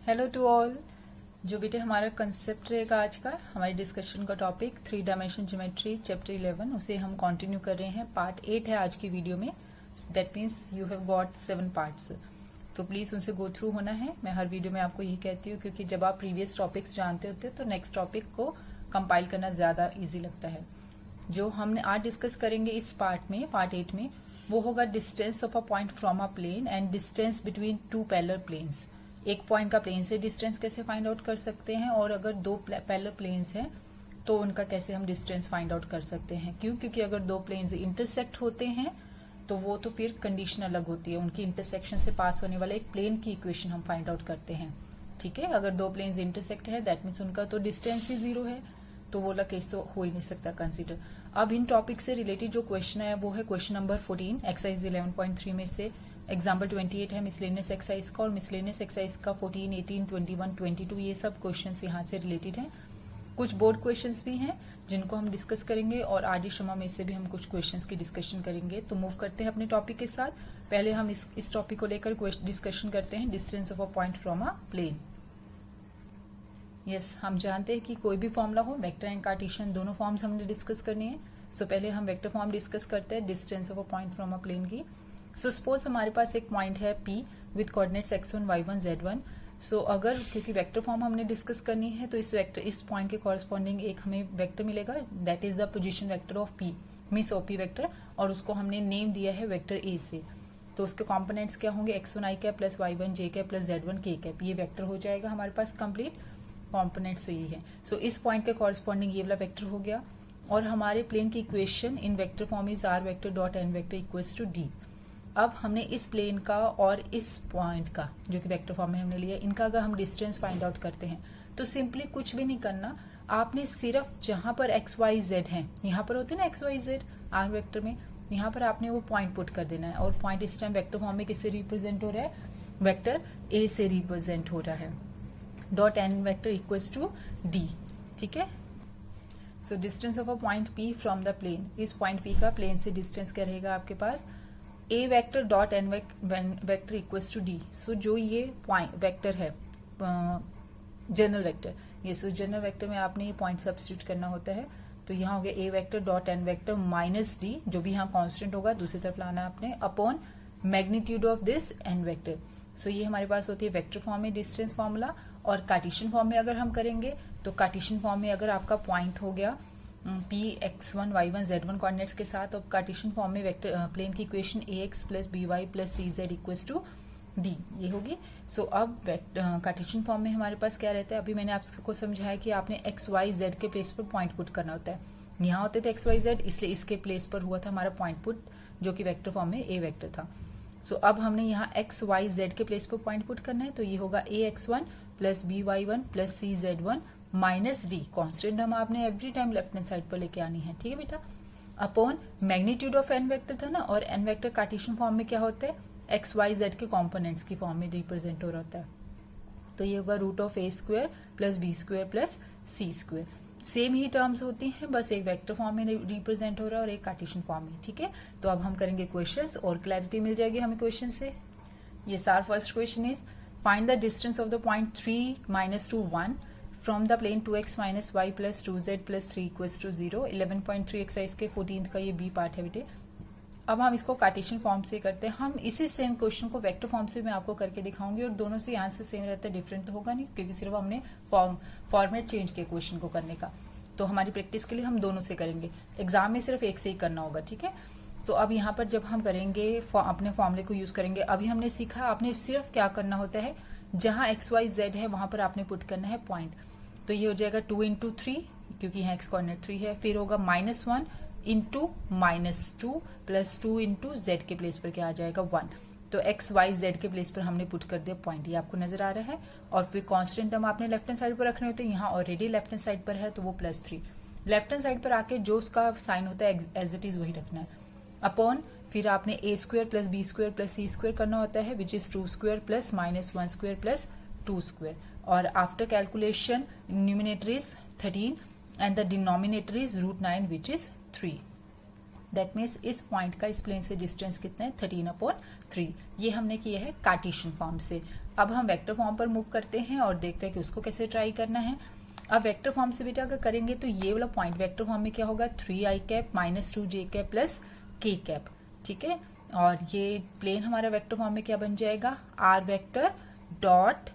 Hello to all. जो बेटे हमारा कंसेप्ट रहेगा आज का, हमारी डिस्कशन का टॉपिक 3 डायमेंशन ज्योमेट्री चैप्टर 11, उसे हम कंटिन्यू कर रहे हैं। पार्ट 8 है आज की वीडियो में। That means you have got 7 parts, तो प्लीज उनसे गो थ्रू होना है। मैं हर वीडियो में आपको यही कहती हूँ, क्योंकि जब आप प्रीवियस टॉपिक्स जानते होते हो तो नेक्स्ट टॉपिक को कंपाइल करना ज्यादा ईजी लगता है। जो हमने आज डिस्कस करेंगे इस पार्ट में, पार्ट 8 में, वो होगा distance of a point from a plane and distance between two parallel planes. एक पॉइंट का प्लेन से डिस्टेंस कैसे फाइंड आउट कर सकते हैं, और अगर दो पैरेलल प्लेन्स हैं तो उनका कैसे हम डिस्टेंस फाइंड आउट कर सकते हैं। क्यों? क्योंकि अगर दो प्लेन्स इंटरसेक्ट होते हैं तो वो तो फिर कंडीशन अलग होती है। उनकी इंटरसेक्शन से पास होने वाला एक प्लेन की इक्वेशन हम फाइंड आउट करते हैं। ठीक है, अगर दो प्लेन्स इंटरसेक्ट है दैट मीन्स उनका तो डिस्टेंस ही 0 है, तो वो वाला केस तो हो ही नहीं सकता कंसिडर। अब इन टॉपिक से रिलेटेड जो क्वेश्चन है वो है क्वेश्चन नंबर 14 एक्सरसाइज 11.3 में से। एग्जाम्पल 28 है मिसलेनियस एक्सरसाइज का, और मिसलेनियस एक्सरसाइज का 14, 18, 21, 22 ये सब क्वेश्चंस यहाँ से रिलेटेड हैं। कुछ बोर्ड क्वेश्चंस भी हैं जिनको हम डिस्कस करेंगे, और आदि शमा में से भी हम कुछ क्वेश्चंस की डिस्कशन करेंगे। तो मूव करते हैं अपने टॉपिक के साथ। पहले हम इस टॉपिक को लेकर डिस्कशन करते हैं, distance of a point from a plane. Yes, हम जानते हैं कि कोई भी फॉर्मूला हो, वेक्टर एंड कार्टेशियन दोनों फॉर्म्स हमने डिस्कस करनी है। सो पहले हम वेक्टर फॉर्म डिस्कस करते हैं distance of a point from a plane की। सो सपोज हमारे पास एक पॉइंट है P with coordinates x1, y1, z1। सो अगर क्योंकि वेक्टर फॉर्म हमने डिस्कस करनी है तो इस पॉइंट के कॉरस्पॉन्डिंग एक हमें वेक्टर मिलेगा, that is the position vector of P, means OP vector, और उसको हमने नेम दिया है वेक्टर A से। तो उसके कॉम्पोनेंट्स क्या होंगे, x1 i cap plus y1 j cap plus z1 k cap. ये वेक्टर हो जाएगा हमारे पास कंप्लीट। कॉम्पोनेंट्स यही है। सो इस पॉइंट के कॉरस्पॉन्डिंग ये वाला वेक्टर हो गया, और हमारे प्लेन की equation in vector form is r vector dot n vector equals to d। अब हमने इस प्लेन का और इस पॉइंट का, जो कि वेक्टर फॉर्म में हमने लिया, इनका अगर हम डिस्टेंस फाइंड आउट करते हैं तो सिंपली कुछ भी नहीं करना। आपने सिर्फ जहां पर एक्स वाई जेड है, यहाँ पर होते हैं ना x y z r vector में, यहाँ पर आपने वो पॉइंट पुट कर देना है। और पॉइंट इस टाइम वेक्टर फॉर्म में किससे रिप्रेजेंट हो रहा है, वेक्टर ए से रिप्रेजेंट हो रहा है। Dot n vector equals to d. ठीक है, so distance of a point P from the plane. इस पॉइंट पी का प्लेन से डिस्टेंस क्या रहेगा आपके पास, a vector dot n vector equals to d. So जो ये पॉइंट वेक्टर है जनरल वेक्टर, ये सो जनरल वेक्टर में आपने ये पॉइंट सब्स्टिट्यूट करना होता है। तो यहाँ हो गया a vector dot n vector minus d, जो भी यहाँ कांस्टेंट होगा दूसरी तरफ लाना है आपने, upon magnitude of this n vector. So ये हमारे पास होती है वेक्टर फॉर्म में डिस्टेंस फॉर्मूला। और कार्टेशियन फॉर्म में अगर हम करेंगे तो कार्टेशियन फॉर्म में अगर आपका पॉइंट हो गया P x1 y1 z1 coordinates के साथ, और कार्टेशियन फॉर्म में वेक्टर प्लेन की equation ax plus by plus cz equals to d ये होगी। सो अब कार्टेशियन फॉर्म में हमारे पास क्या रहता है, अभी मैंने आपको समझाया कि आपने x y z के प्लेस पर पॉइंट पुट करना होता है। यहाँ होते थे x y z, इसलिए इसके प्लेस पर हुआ था हमारा पॉइंट पुट, जो कि वेक्टर फॉर्म में a वेक्टर था। सो अब हमने यहाँ x y z के प्लेस पर पॉइंट पुट करना है, तो ये होगा ax1 plus by1 plus cz1 minus d. Constant हम आपने every time left hand side पर लेके आनी है, ठीक है बेटा, upon magnitude of n vector था ना, और एन वेक्टर कार्टेशियन फॉर्म में क्या होता है, एक्स वाई जेड के कॉम्पोनेंट्स की फॉर्म में रिप्रेजेंट हो रहा होता है। तो ये होगा root of a square plus b square plus c square. Same ही टर्म्स होती हैं, बस एक वेक्टर फॉर्म में रिप्रेजेंट हो रहा है और एक कार्टेशियन फॉर्म में। ठीक है, तो अब हम करेंगे क्वेश्चंस और क्लैरिटी मिल जाएगी हमें क्वेश्चन से। ये सार first question is find the distance of the point 3 minus 2 1 from the plane 2x minus y plus 2z plus 3 equals to 0। 11.3 exercise के 14th का ये बी पार्ट है बेटे। अब हम इसको कार्टेशियन फॉर्म से करते हैं। हम इसी सेम क्वेश्चन को वेक्टर फॉर्म से मैं आपको करके दिखाऊंगी, और दोनों से आंसर सेम रहता है, डिफरेंट तो होगा नहीं, क्योंकि सिर्फ हमने फॉर्मेट चेंज किया क्वेश्चन को करने का। तो हमारी प्रैक्टिस के लिए हम दोनों से करेंगे, एग्जाम में सिर्फ एक से ही करना होगा। ठीक है, तो अब यहाँ पर जब हम करेंगे अपने फॉर्मूले को यूज करेंगे। अभी हमने सीखा, आपने सिर्फ क्या करना होता है, जहां एक्स वाई जेड है वहां पर आपने पुट करना है पॉइंट। तो ये हो जाएगा 2 इंटू 3, क्योंकि यहाँ एक्स कोऑर्डिनेट 3 है। फिर होगा -1 इंटू -2 प्लस 2 इंटू जेड के प्लेस पर क्या आ जाएगा 1। तो एक्स वाई जेड के प्लेस पर हमने पुट कर दिया पॉइंट, ये आपको नजर आ रहा है। और फिर कांस्टेंट टर्म आपने लेफ्ट हैंड साइड पर रखने होते हैं, यहाँ ऑलरेडी लेफ्ट हैंड साइड पर है तो वो +3। लेफ्ट हैंड साइड पर आके जो उसका साइन होता है एज इट इज वही रखना है, अपॉन फिर आपने a square plus b square plus c square करना होता है, which is 2 square plus -1 square plus 2 square. और after calculation numerator is 13 and the denominator is √9 which is 3। That means इस पॉइंट का इस प्लेन से डिस्टेंस कितना है, 13/3। ये हमने किया है कार्टेशियन फॉर्म से। अब हम वेक्टर फॉर्म पर मूव करते हैं और देखते हैं कि उसको कैसे ट्राई करना है। अब वेक्टर फॉर्म से बेटा अगर करेंगे तो ये वाला पॉइंट वेक्टर फॉर्म में क्या होगा, 3i cap minus 2j cap plus k cap, ठीक है। और ये प्लेन हमारा वेक्टर फॉर्म में क्या बन जाएगा, r vector dot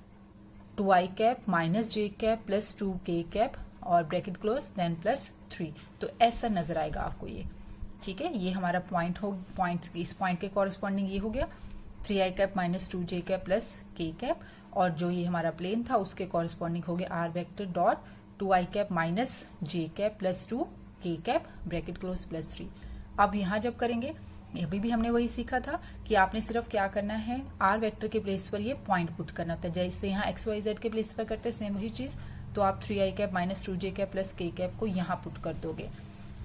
2i cap minus j cap plus 2k cap और ब्रैकेट क्लोज देन प्लस 3। तो ऐसा नजर आएगा आपको ये, ठीक है। ये हमारा पॉइंट इस पॉइंट के कॉरेस्पॉन्डिंग ये हो गया 3i cap minus 2j cap plus k cap, और जो ये हमारा प्लेन था उसके कॉरेस्पॉन्डिंग हो गया r vector dot 2i cap minus j cap plus 2k cap bracket close plus 3। अब यहाँ जब करेंगे, अभी भी हमने वही सीखा था कि आपने सिर्फ क्या करना है, r वेक्टर के प्लेस पर ये पॉइंट पुट करना होता है। जैसे यहाँ x y z के प्लेस पर करते हैं सेम वही चीज, तो आप 3i cap minus 2j cap plus k cap को यहाँ पुट कर दोगे,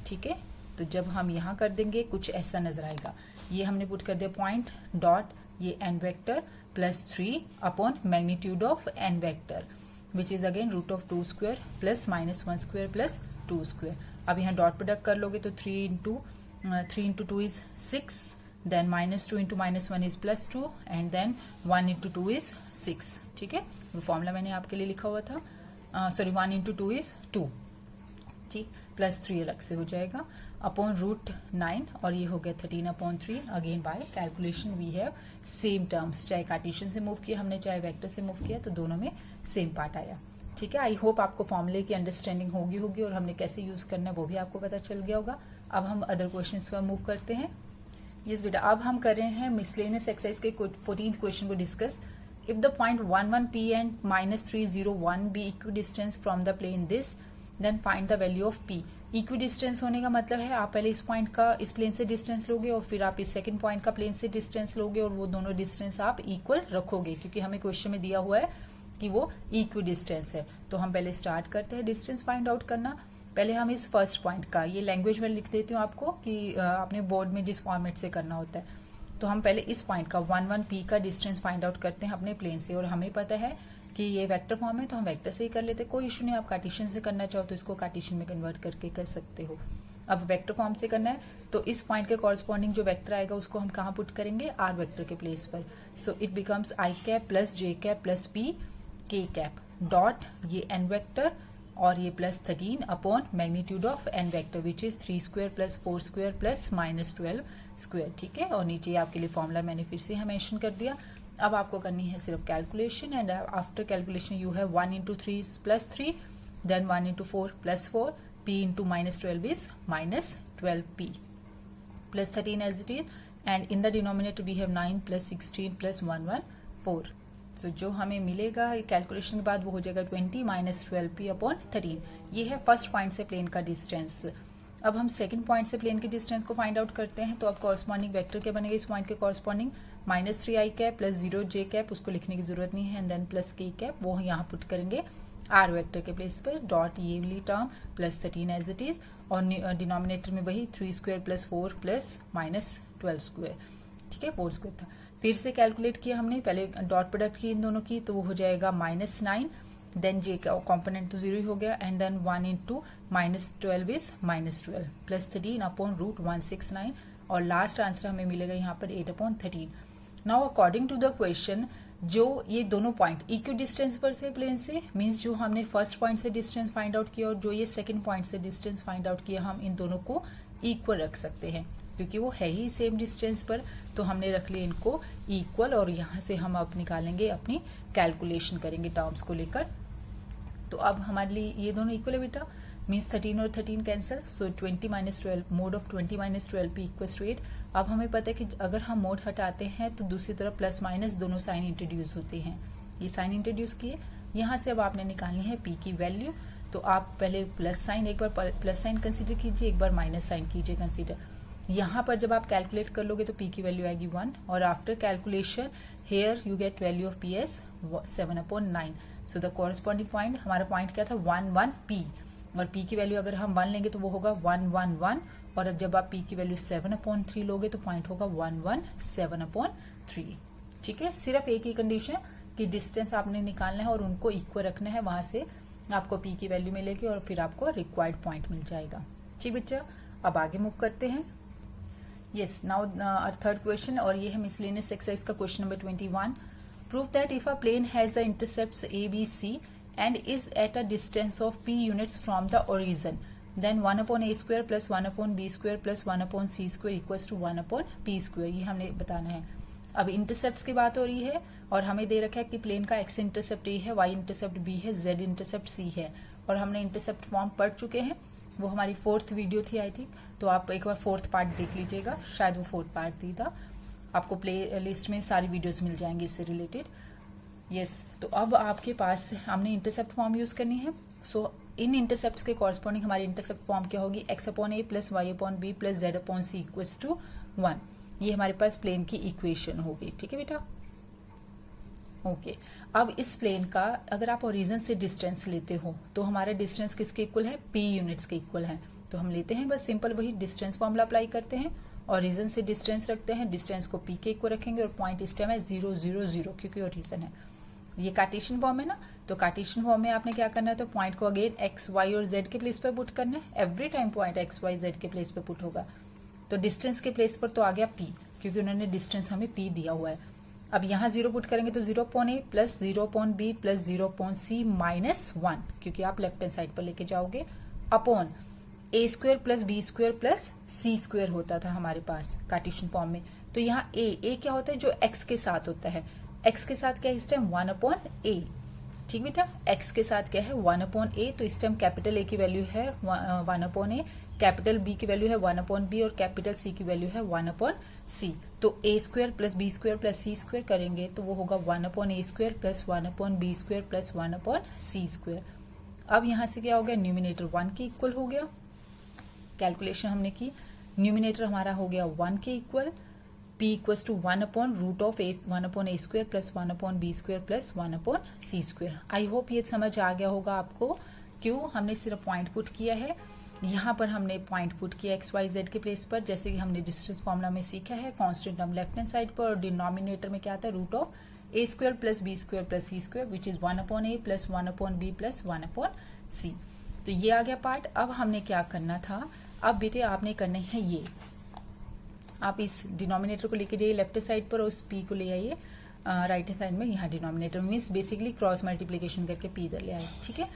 ठीक है। तो जब हम यहाँ कर देंगे कुछ ऐसा नजर आएगा, ये हमने पुट कर दिया पॉइंट डॉट ये n vector plus 3 upon magnitude of n vector which is again root of 2 square plus minus 1 square plus 2 square. अब यहाँ डॉट प्रोडक्ट कर लोगे तो 3 into 2 is 6, then minus 2 into minus 1 is plus 2 and then 1 into 2 is 6, ठीक है। वो formula मैंने आपके लिए लिखा हुआ था, 1 into 2 is 2, ठीक, प्लस 3 अलग से हो जाएगा अपॉन रूट 9 और ये हो गया 13 upon 3। Again by calculation we have same terms, चाहे कार्टेशियन से मूव किया हमने चाहे वेक्टर से मूव किया, तो दोनों में सेम पार्ट आया, ठीक है। आई होप आपको फॉर्मूले की अंडरस्टैंडिंग होगी और हमने कैसे यूज करना है वो भी आपको पता चल गया होगा। अब हम अदर क्वेश्चंस पर मूव करते हैं। यस बेटा, अब हम कर रहे हैं मिसलेनियस एक्सरसाइज के 14th क्वेश्चन को discuss. If the point 11p and minus 301 be equidistance from the plane this, then find the value of p। Equidistance होने का मतलब है आप पहले इस पॉइंट का इस प्लेन से डिस्टेंस लोगे और फिर आप इस सेकंड पॉइंट का प्लेन से डिस्टेंस लोगे और वो दोनों डिस्टेंस आप इक्वल रखोगे, क्योंकि हमें क्वेश्चन में दिया हुआ है कि वो इक्विडिस्टेंस है। तो हम पहले स्टार्ट करते हैं डिस्टेंस फाइंड आउट करना। पहले हम इस फर्स्ट पॉइंट का, ये लैंग्वेज में लिख देती हूँ आपको कि आपने बोर्ड में जिस फॉर्मेट से करना होता है। तो हम पहले इस पॉइंट का 11p का डिस्टेंस फाइंड आउट करते हैं अपने प्लेन से, और हमें पता है कि ये वेक्टर फॉर्म है तो हम वेक्टर से ही कर लेते हैं, कोई इशू नहीं। आप कार्टेशियन से करना चाहो तो इसको कार्टेशियन में कन्वर्ट करके कर सकते हो। अब वेक्टर फॉर्म से करना है तो इस पॉइंट के कॉरेस्पॉन्डिंग जो वेक्टर आएगा उसको हम कहाँ पुट करेंगे, r वेक्टर के प्लेस पर। So it becomes i cap plus j cap plus p k cap dot ये n वेक्टर और ये plus 13 upon magnitude of n vector which is 3 square plus 4 square plus minus 12 square, ठीक है। और नीचे आपके लिए फॉर्मूला मैंने फिर से मेंशन कर दिया। अब आपको करनी है सिर्फ calculation, and after calculation you have 1 into 3 plus 3, then 1 into 4 plus 4, p into minus 12 is minus 12p plus 13 as it is, and in the denominator we have 9 plus 16 plus 114। तो जो हमें मिलेगा कैलकुलेशन के बाद वो हो जाएगा 20 माइनस 12p अपॉन 13। ये है फर्स्ट पॉइंट से प्लेन का डिस्टेंस। अब हम सेकंड पॉइंट से प्लेन के डिस्टेंस को फाइंड आउट करते हैं। तो अब कॉरेस्पॉन्डिंग वेक्टर क्या बनेगा इस पॉइंट के corresponding, minus 3i cap plus 0j cap, उसको लिखने की जरूरत नहीं है, and then plus k cap, वो यहाँ पुट करेंगे r वेक्टर के प्लेस पर डॉट ये वाली term plus 13 as it is, और डिनोमिनेटर में वही 3 square plus 4 plus minus 12 square, ठीक है, 4 स्क्वायर था। फिर से कैलकुलेट किया हमने, पहले डॉट प्रोडक्ट की इन दोनों की, तो वो हो जाएगा माइनस 9, देन j का कॉम्पोनेंट तो 0 ही हो गया, and then 1 into minus 12 is minus 12 plus 13 upon root 169, और लास्ट आंसर हमें मिलेगा यहाँ पर 8 upon 13। Now according to the question, जो ये दोनों पॉइंट इक्वल डिस्टेंस पर से प्लेन से, मीन्स जो हमने फर्स्ट पॉइंट से डिस्टेंस फाइंड आउट किया और जो ये सेकंड पॉइंट से डिस्टेंस फाइंड आउट किया, हम इन दोनों को इक्वल रख सकते हैं क्योंकि वो है ही सेम डिस्टेंस पर, तो हमने रख लिया इनको इक्वल। और यहाँ से हम अब निकालेंगे, अपनी कैलकुलेशन करेंगे टर्म्स को लेकर। तो अब हमारे लिए ये दोनों इक्वल है बेटा, मीन्स 13 और 13 cancel, so 20 minus 12 mod of 20 minus 12 p equals to 8। अब हमें पता है कि अगर हम मोड हटाते हैं तो दूसरी तरफ प्लस माइनस दोनों साइन इंट्रोड्यूस होते हैं, ये साइन इंट्रोड्यूस किए। यहाँ से अब आपने निकालनी है p की वैल्यू, तो आप पहले प्लस साइन, एक बार प्लस साइन कंसीडर कीजिए, एक बार माइनस साइन कीजिए कंसीडर। यहाँ पर जब आप कैलकुलेट कर लोगे तो p की वैल्यू आएगी 1, और after calculation here you get value of p as 7 upon 9। So the corresponding point, हमारा पॉइंट क्या था 1 1 p, और p की वैल्यू अगर हम 1 लेंगे तो वो होगा 1 1 1, और जब आप p की वैल्यू 7 अपॉन 3 लोगे तो पॉइंट होगा 1 1 7 अपॉन 3, ठीक है। सिर्फ एक ही कंडीशन कि डिस्टेंस आपने निकालना है और उनको इक्वल रखना है, वहां से आपको p की वैल्यू मिलेगी और फिर आपको रिक्वायर्ड पॉइंट मिल जाएगा, ठीक बच्चा। अब आगे मूव करते हैं। यस, नाउ थर्ड क्वेश्चन, और ये है मिसलेनियस एक्सरसाइज का question number 21। Prove that if a plane has the intercepts A, B, C and is at a distance of p units from the origin, then 1 upon a square plus 1 upon b square plus 1 upon c square equals to 1 upon p square. ये हमने बताना है. अब intercept की बात हो रही है और हमें दे रखा है कि प्लेन का x इंटरसेप्ट a है, y इंटरसेप्ट b है, z इंटरसेप्ट c है और हमने इंटरसेप्ट फॉर्म पढ़ चुके हैं. वो हमारी 4th वीडियो थी आई थिंक, तो आप एक बार 4th पार्ट देख लीजिएगा, शायद वो 4th पार्ट थी था. आपको प्ले लिस्ट में सारी वीडियोस मिल जाएंगी इससे रिलेटेड. यस, तो अब आपके पास हमने इंटरसेप्ट फॉर्म यूज करनी है. सो इन इंटरसेप्ट के कॉरस्पॉन्डिंग हमारी इंटरसेप्ट फॉर्म क्या होगी, x upon a plus y upon b plus z upon c equals to 1. ये हमारे पास प्लेन की इक्वेशन होगी. ठीक है बेटा, ओके. अब इस प्लेन का अगर आप ओरिजिन से डिस्टेंस लेते हो तो हमारा डिस्टेंस किसके इक्वल है, p यूनिट्स के इक्वल है. तो हम लेते हैं बस सिंपल वही डिस्टेंस फॉर्मूला अप्लाई करते हैं, ओरिजिन से डिस्टेंस रखते हैं, डिस्टेंस को p के इक्वल रखेंगे और पॉइंट इस टाइम है 0 0 0 क्योंकि ओरिजिन है. ये कार्टेशियन फॉर्म है ना, तो कार्टेशियन फॉर्म में आपने क्या करना है, तो पॉइंट को अगेन x y और z के प्लेस पर पुट करना है. Every time point x y z के प्लेस पर पुट होगा. तो डिस्टेंस के प्लेस पर तो आ गया p, क्योंकि उन्होंने डिस्टेंस हमें p दिया हुआ है. अब यहाँ 0 पुट करेंगे तो 0 upon a plus 0 upon b plus 0 upon c minus 1, क्योंकि आप लेफ्ट हैंड साइड पर लेके जाओगे, upon a square plus b square plus c square होता था हमारे पास कार्टेशियन फॉर्म में. तो यहाँ a क्या होता है, जो x के साथ होता है. x के साथ क्या है इस टाइम 1 अपॉन a. ठीक बेटा, x के साथ क्या है 1 अपॉन a. तो इस टाइम कैपिटल a की वैल्यू है 1 अपॉन a, कैपिटल b की वैल्यू है 1 अपॉन b और कैपिटल c की वैल्यू है 1 अपॉन c. तो a square plus b square plus c square करेंगे तो वो होगा 1 upon a square plus 1 upon b square plus 1 upon c square. अब यहाँ से क्या हो गया, न्यूमिनेटर 1 के इक्वल हो गया. कैलकुलेशन हमने की, न्यूमिनेटर हमारा हो गया 1 के equal, p equals to 1 upon root of a 1 upon a square plus 1 upon b square plus 1 upon c square. I hope ये समझ आ गया होगा आपको. क्यों हमने सिर्फ पॉइंट पुट किया है, यहाँ पर हमने पॉइंट पुट किया एक्स वाई जेड के प्लेस पर, जैसे कि हमने डिस्टेंस फॉर्मूला में सीखा है. Constant term left hand side पर और डिनोमिनेटर में क्या आता है, root of a square plus b square plus c square which is 1 upon a plus 1 upon b plus 1 upon c. तो ये आ गया पार्ट. अब हमने क्या करना था, अब बेटे आपने करना है ये, आप इस डिनोमिनेटर को लेके जाइए लेफ्ट साइड पर और उस p को ले आइए राइट हैंड साइड में. यहाँ denominator means basically cross multiplication करके p इधर ले आए. ठीक है,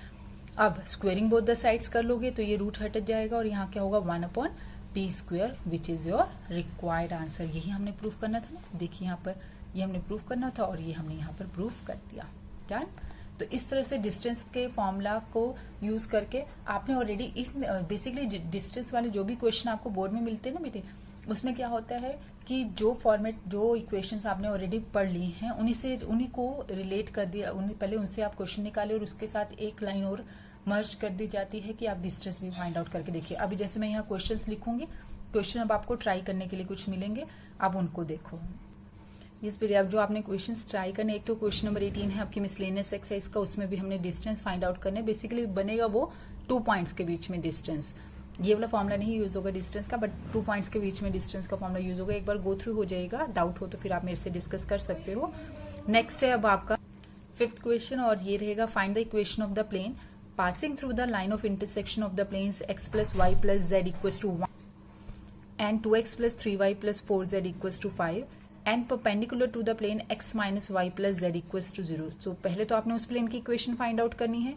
अब स्क्वेयरिंग बोथ द साइड्स कर लोगे तो ये रूट हट जाएगा और यहाँ क्या होगा 1 upon p square which is your required answer. यही हमने प्रूफ करना था ना, देखिए यहाँ पर ये हमने प्रूफ करना था और ये हमने यहाँ पर प्रूफ कर दिया. डन. तो इस तरह से डिस्टेंस के फॉर्मूला को यूज करके आपने ऑलरेडी इस बेसिकली डिस्टेंस वाले जो भी क्वेश्चन आपको बोर्ड में मिलते हैं ना बेटे, उसमें क्या होता है कि जो फॉर्मेट जो इक्वेशंस आपने ऑलरेडी पढ़ ली हैं उन्हीं को रिलेट कर दिया, पहले उनसे आप क्वेश्चन निकाले और उसके साथ एक लाइन और मर्ज कर दी जाती है कि आप डिस्टेंस भी फाइंड आउट करके देखिए. अभी जैसे मैं यहाँ क्वेश्चंस लिखूंगी, क्वेश्चन अब आपको ट्राई करने के लिए कुछ मिलेंगे, आप उनको देखो. इस पर अब जो आपने क्वेश्चंस ट्राई करने, एक तो क्वेश्चन नंबर 18 है आपकी मिसलेनियस एक्सरसाइज का, उसमें भी हमने डिस्टेंस फाइंड आउट करने. बेसिकली बनेगा वो 2 पॉइंट्स के बीच में डिस्टेंस. ये वाला फॉर्मूला नहीं यूज होगा डिस्टेंस का, बट 2 पॉइंट्स के बीच में डिस्टेंस का फॉर्मूला यूज होगा. एक बार गो थ्रू हो जाएगा, डाउट हो तो फिर आप मेरे से डिस्कस कर सकते हो. नेक्स्ट है अब आपका 5th क्वेश्चन और ये रहेगा find the equation of the plane passing through the line of intersection of the planes x plus y plus z equals to 1 and 2x plus 3y plus 4z equals to 5 and perpendicular to the plane x minus y plus z equals to 0. So पहले तो आपने उस plane की equation find out करनी है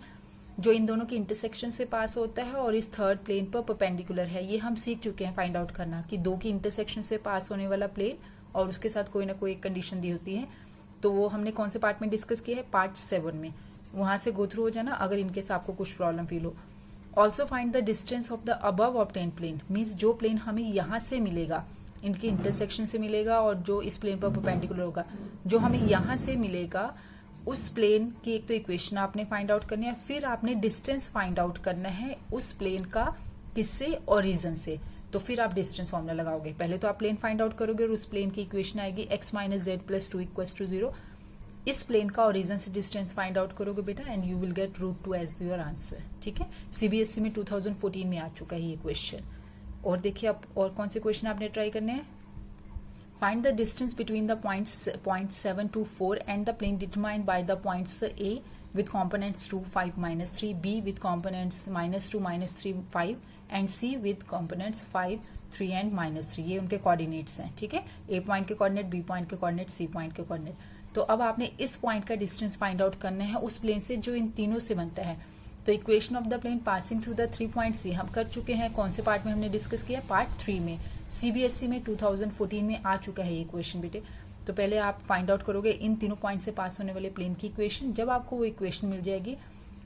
जो इन दोनों की इंटरसेक्शन से पास होता है और इस थर्ड प्लेन पर परपेंडिकुलर है. ये हम सीख चुके हैं फाइंड आउट करना कि दो की इंटरसेक्शन से पास होने वाला प्लेन और उसके साथ कोई ना कोई एक कंडीशन दी होती है. तो वो हमने कौन से पार्ट में डिस्कस किया है, पार्ट 7 में. वहां से गो थ्रू हो जाना अगर इनकेस आपको कुछ प्रॉब्लम फील हो. Also find the distance of the above obtain plane, means जो प्लेन हमें यहाँ से मिलेगा, इनकी इंटरसेक्शन से मिलेगा और जो इस प्लेन पर परपेंडिकुलर होगा, जो हमें यहाँ से मिलेगा उस प्लेन की एक तो इक्वेशन आपने फाइंड आउट करनी है, फिर आपने डिस्टेंस फाइंड आउट करना है उस प्लेन का, किससे, ओरिजिन से. तो फिर आप डिस्टेंस फॉर्मूला लगाओगे. पहले तो आप प्लेन फाइंड आउट करोगे और उस प्लेन की इक्वेशन आएगी x minus z plus 2 equals to 0. इस प्लेन का ओरिजिन से डिस्टेंस फाइंड आउट करोगे बेटा and you will get root 2 as your answer. ठीक है, सीबीएसई में 2014 में आ चुका है ये क्वेश्चन. और देखिए अब और कौन से क्वेश्चन आपने ट्राई करने हैं. Find the distance between the point 7 to 4 and the plane determined by the points A with components 2, 5, -3, B with components -2, -3, 5 and C with components 5, 3 and -3. ये उनके कोऑर्डिनेट्स हैं. ठीक है, A पॉइंट के कोऑर्डिनेट, B पॉइंट के coordinate, C point के coordinate. तो अब आपने इस पॉइंट का डिस्टेंस फाइंड आउट करना है उस प्लेन से जो इन तीनों से बनता है। तो equation of the plane passing through the 3 points हम कर चुके हैं। कौन से पार्ट में हमने डिस्कस किया? पार्ट 3 में। सीबीएसई में 2014 में आ चुका है ये क्वेश्चन बेटे। तो पहले आप फाइंड आउट करोगे इन तीनों पॉइंट से पास होने वाले प्लेन की इक्वेशन। जब आपको वो इक्वेशन मिल जाएगी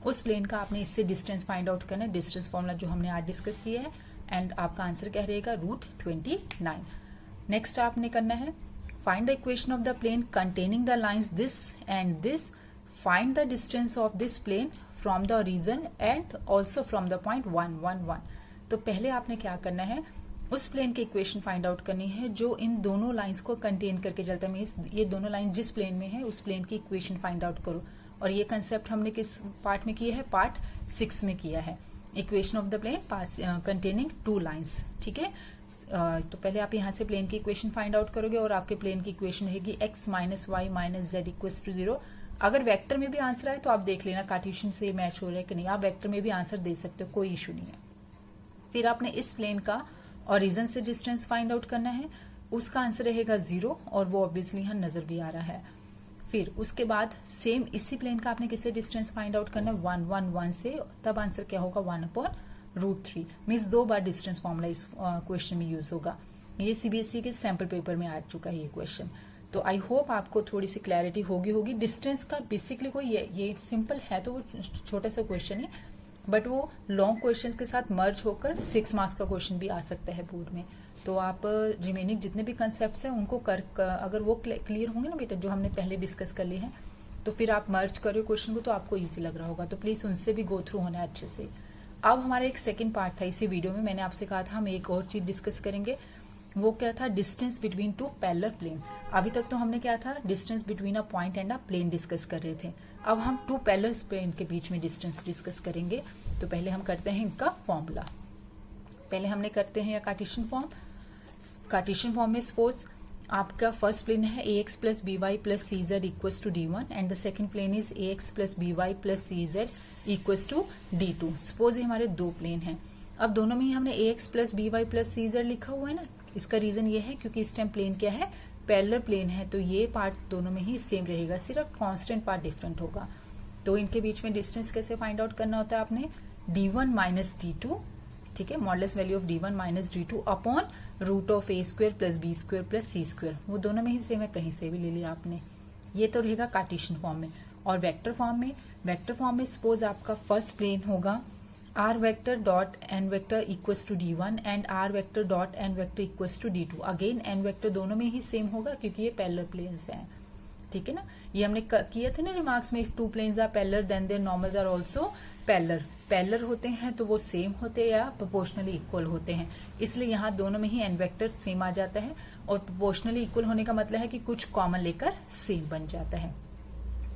उस प्लेन का आपने इससे डिस्टेंस फाइंड आउट करना है, डिस्टेंस फॉर्मूला जो हमने आज डिस्कस किया है, एंड आपका आंसर क्या रहेगा? √29। नेक्स्ट आपने करना है find the equation of the plane containing the lines this and this, find the distance of this plane from the origin and also from the point 1, 1, 1। तो पहले आपने क्या करना है, उस प्लेन की इक्वेशन फाइंड आउट करनी है जो इन दोनों लाइंस को कंटेन करके चलता है। मींस ये दोनों लाइन जिस प्लेन में है उस प्लेन की इक्वेशन फाइंड आउट करो। और ये कंसेप्ट हमने किस पार्ट में किया है? पार्ट 6 में किया है। Equation of the plane containing 2 lines. ठीक है, तो पहले आप यहाँ से प्लेन की इक्वेशन फाइंड आउट करोगे और आपके प्लेन की इक्वेशन रहेगी x - y - z = 0। अगर वेक्टर में भी आंसर आए तो आप देख लेना कार्टेशियन से मैच हो रहा है कि नहीं। आप वेक्टर में भी आंसर दे सकते हो, कोई इशू नहीं है। फिर आपने इस प्लेन का ओरिजिन से डिस्टेंस फाइंड आउट करना है, उसका आंसर रहेगा 0 और वो ऑब्वियसली यहाँ नजर भी आ रहा है। फिर उसके बाद सेम इसी प्लेन का आपने किससे डिस्टेंस फाइंड आउट करना है? 1, 1, 1 से। तब आंसर क्या होगा? 1/√3। मीन्स 2 बार डिस्टेंस फॉर्मूला इस क्वेश्चन में यूज होगा। ये सीबीएसई के सैंपल पेपर में आ चुका है ये क्वेश्चन। तो आई होप आपको थोड़ी सी क्लैरिटी होगी। डिस्टेंस का बेसिकली कोई ये सिंपल है, तो वो छोटा सा क्वेश्चन है, बट वो लॉन्ग क्वेश्चन के साथ मर्ज होकर 6 मार्क्स का क्वेश्चन भी आ सकता है बोर्ड में। तो आप रिमेनिंग जितने भी कंसेप्ट हैं उनको अगर वो क्लियर होंगे ना बेटा, जो हमने पहले डिस्कस कर लिए हैं, तो फिर आप मर्ज करो क्वेश्चन को तो आपको इजी लग रहा होगा। तो प्लीज उनसे भी गो थ्रू होना है अच्छे से। अब हमारा एक सेकंड पार्ट था इसी वीडियो में। मैंने आपसे कहा था हम एक और चीज डिस्कस करेंगे, वो क्या था? Distance between 2 parallel plane. अभी तक तो हमने क्या था? Distance between a point and a plane discuss कर रहे थे। अब हम 2 पैरेलल प्लेन के बीच में डिस्टेंस डिस्कस करेंगे। तो पहले हम करते हैं इनका फॉर्मूला। पहले हमने करते हैं कार्टेशियन फॉर्म। कार्टेशियन फॉर्म में सपोज आपका फर्स्ट प्लेन है ax + by + cz = d1 and the second plane is ax + by + cz = d2। Suppose ये हमारे 2 प्लेन हैं। अब दोनों में ही हमने ax + by + cz लिखा हुआ है ना। इसका रीजन ये है क्योंकि इस टाइम प्लेन क्या है? पैरेलल प्लेन है, तो ये पार्ट दोनों में ही सेम रहेगा, सिर्फ कांस्टेंट पार्ट डिफरेंट होगा। तो इनके बीच में डिस्टेंस कैसे फाइंड आउट करना होता है? आपने d1 - d2, ठीक है, modulus value of d1 - d2 upon √(a² + b² + c²। वो दोनों में ही सेम है, कहीं से भी ले लिया आपने। ये तो रहेगा कार्टेशियन फॉर्म में। और वेक्टर फॉर्म में सपोज आपका फर्स्ट प्लेन होगा r vector dot n vector equals to d1 and r vector dot n vector equals to d2। Again n vector दोनों में ही सेम होगा क्योंकि ये पैरेलल प्लेन्स हैं। ठीक है ना, ये हमने किया था ना रिमार्क्स में, if 2 planes are parallel then their normals are also parallel होते हैं तो वो सेम होते हैं या प्रोपोर्शनली इक्वल होते हैं। इसलिए यहाँ दोनों में ही n वेक्टर सेम आ जाता है और प्रोपोर्शनली इक्वल होने का मतलब है कि कुछ कॉमन लेकर सेम बन जाता है।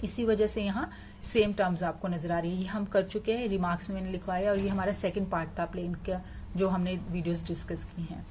इसी वजह से यहाँ सेम टर्म्स आपको नजर आ रही है। ये हम कर चुके हैं, रिमार्क्स में मैंने लिखवाया, और ये हमारा सेकंड पार्ट था प्लेन का जो हमने वीडियोस डिस्कस की हैं।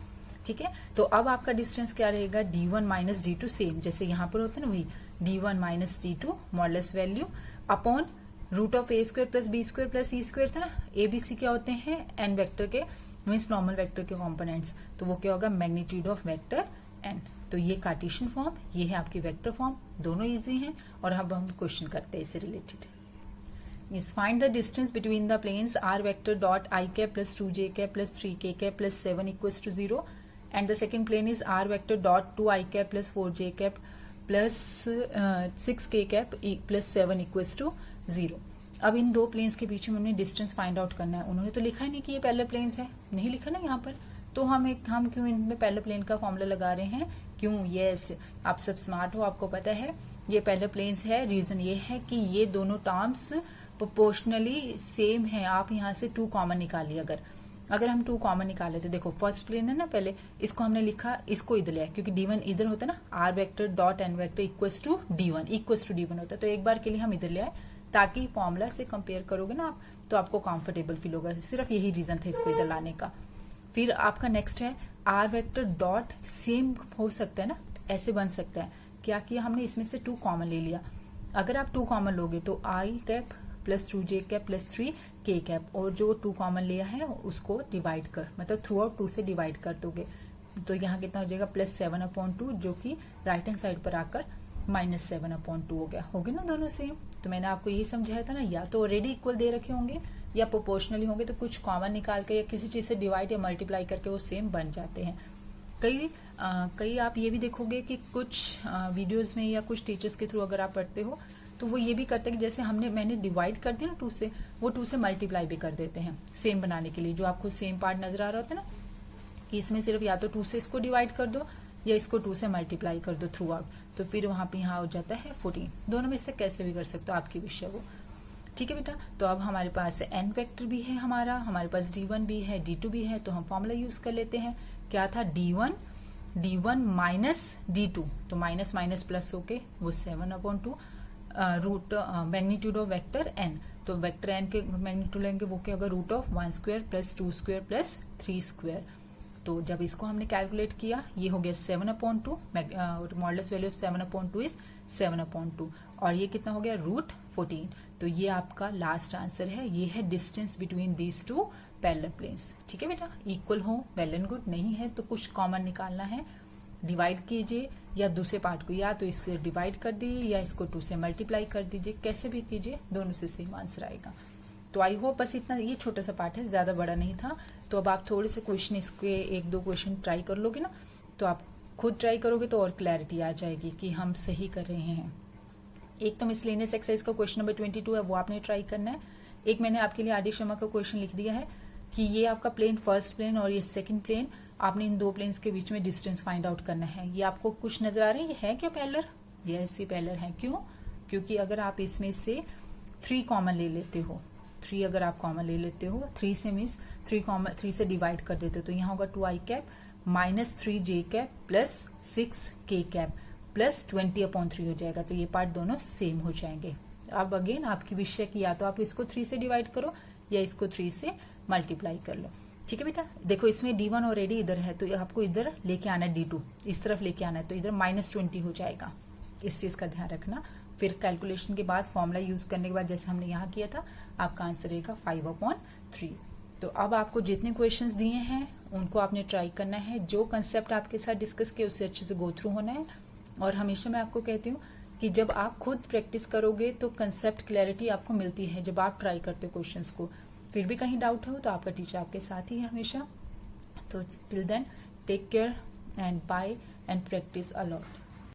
ठीक है, तो अब आपका डिस्टेंस क्या रहेगा? d1 - d2 सेम जैसे यहाँ पर होता है ना, वही d1 - d2 modulus value upon √(a² + b² + c² था ना। a b c क्या होते हैं? n वेक्टर के, मीन्स नॉर्मल वेक्टर के कॉम्पोनेंट्स। तो वो क्या होगा? Magnitude of vector n। तो ये कार्टेशियन फॉर्म, ये है आपकी वेक्टर फॉर्म, दोनों इजी हैं। और अब हम क्वेश्चन करते हैं इससे related. Is find the distance between the planes r vector dot i cap + 2j cap + 3k cap + 7 = 0 and the second plane is r vector dot 2i cap + 4j cap + 6k cap + 7 = 0। अब इन 2 planes के बीच में हमने distance find out करना है। उन्होंने तो लिखा नहीं कि ये पैरेलल प्लेन्स है, नहीं लिखा ना यहाँ पर, तो हम क्यों इनमें पैरेलल प्लेन का फॉर्मूला लगा रहे हैं? क्यों? यस, आप सब स्मार्ट हो, आपको पता है ये पैरेलल प्लेन्स है। रीजन ये है कि ये दोनों टर्म्स प्रोपोर्शनली सेम है। आप यहाँ से 2 कॉमन निकालिए। अगर हम 2 कॉमन निकाले तो देखो फर्स्ट प्लेन है ना, पहले इसको हमने लिखा, इसको इधर लिया क्योंकि d1 इधर होता है ना, r vector dot n vector equals to d1 होता है। तो एक बार के लिए हम इधर ले आए ताकि फॉर्मूला से कंपेयर करोगे ना आप तो आपको कंफर्टेबल फील होगा। सिर्फ यही रीजन था इसको इधर लाने का। फिर आपका नेक्स्ट है r वेक्टर डॉट, सेम हो सकता है ना, ऐसे बन सकता है। क्या किया हमने? इसमें से 2 कॉमन ले लिया। अगर आप 2 कॉमन लोगे तो i cap + 2j cap + 3k cap, और जो 2 कॉमन लिया है उसको डिवाइड कर, मतलब थ्रू आउट 2 से डिवाइड कर दोगे तो यहाँ कितना हो जाएगा? +7/2, जो कि राइट हैंड साइड पर आकर -7/2 हो गया ना दोनों सेम। तो मैंने आपको यही समझाया था ना, या तो ऑलरेडी इक्वल दे रखे होंगे या प्रोपोर्शनली होंगे, तो कुछ कॉमन निकाल के या किसी चीज से डिवाइड या मल्टीप्लाई करके वो सेम बन जाते हैं। कई आप ये भी देखोगे कि कुछ वीडियोस में या कुछ टीचर्स के थ्रू अगर आप पढ़ते हो तो वो ये भी करते हैं कि जैसे मैंने डिवाइड कर दिया ना 2 से, वो 2 से मल्टीप्लाई भी कर देते हैं सेम बनाने के लिए। जो आपको सेम पार्ट नजर आ रहा होता है ना कि इसमें सिर्फ या तो 2 से इसको डिवाइड कर दो या इसको 2 से मल्टीप्लाई कर दो थ्रू आउट, तो फिर वहां पे यहाँ हो जाता है 14। दोनों में से कैसे भी कर सकते हो, आपकी विषय वो। ठीक है बेटा, तो अब हमारे पास n वेक्टर भी है, हमारे पास d1 भी है, d2 भी है, तो हम फॉर्मूला यूज कर लेते हैं। क्या था, d1 माइनस d2, तो माइनस माइनस प्लस होके वो 7/2 root magnitude of vector n। तो वेक्टर n के मैग्नीट्यूड लेंगे वो क्या होगा, √(1² + 2² + 3²। तो जब इसको हमने कैलकुलेट किया ये हो गया 7/2, मॉडुलस वैल्यू ऑफ 7/2 इज 7/2, और ये कितना हो गया √14। तो ये आपका लास्ट आंसर है, ये है distance between these 2 parallel planes. ठीक है बेटा, इक्वल हो वेल एंड गुड, नहीं है तो कुछ कॉमन निकालना है, डिवाइड कीजिए या दूसरे पार्ट को या तो इससे डिवाइड कर दीजिए या इसको 2 से मल्टीप्लाई कर दीजिए, कैसे भी कीजिए दोनों से सेम आंसर आएगा। तो आई होप बस इतना, ये छोटा सा पार्ट है, ज्यादा बड़ा नहीं था। तो अब आप थोड़े से क्वेश्चन, इसके 1-2 क्वेश्चन ट्राई कर लोगे ना, तो आप खुद ट्राई करोगे तो और क्लैरिटी आ जाएगी कि हम सही कर रहे हैं। एक तो मिसलेनियस एक्सरसाइज का क्वेश्चन नंबर 22 है, वो आपने ट्राई करना है। एक मैंने आपके लिए आर.डी. शर्मा का क्वेश्चन लिख दिया है कि ये आपका प्लेन फर्स्ट प्लेन और ये सेकंड प्लेन, आपने इन 2 प्लेन्स के बीच में डिस्टेंस फाइंड आउट करना है। ये आपको कुछ नजर आ रही है, ये है क्या पैरेलल? यस, ये पैरेलल है। क्यों? क्योंकि अगर आप इसमें से 3 कॉमन ले लेते हो, 3 अगर आप कॉमन ले लेते हो, 3 से मीन्स 3 से डिवाइड कर देते हो, तो यहाँ होगा 2i cap minus 3j cap plus 6k cap plus 20/3 हो जाएगा। तो ये पार्ट दोनों सेम हो जाएंगे। अब अगेन आपकी विषय की, या तो आप इसको 3 से डिवाइड करो या इसको 3 से मल्टीप्लाई कर लो। ठीक है बेटा, देखो इसमें d1 ऑलरेडी इधर है, तो आपको इधर लेके आना है, d2 इस तरफ लेके आना है, तो इधर -20 हो जाएगा। इस चीज का ध्यान रखना। फिर कैलकुलेशन के बाद फॉर्मूला यूज करने के बाद जैसे हमने यहाँ किया था, आपका आंसर रहेगा 5/3। तो अब आपको जितने क्वेश्चंस दिए हैं उनको आपने ट्राई करना है, जो कंसेप्ट आपके साथ डिस्कस किए उससे अच्छे से गो थ्रू होना है। और हमेशा मैं आपको कहती हूँ कि जब आप खुद प्रैक्टिस करोगे तो कंसेप्ट क्लैरिटी आपको मिलती है जब आप ट्राई करते हो क्वेश्चंस को। फिर भी कहीं डाउट हो तो आपका टीचर आपके साथ ही है हमेशा। तो till then take care and bye and practice a lot.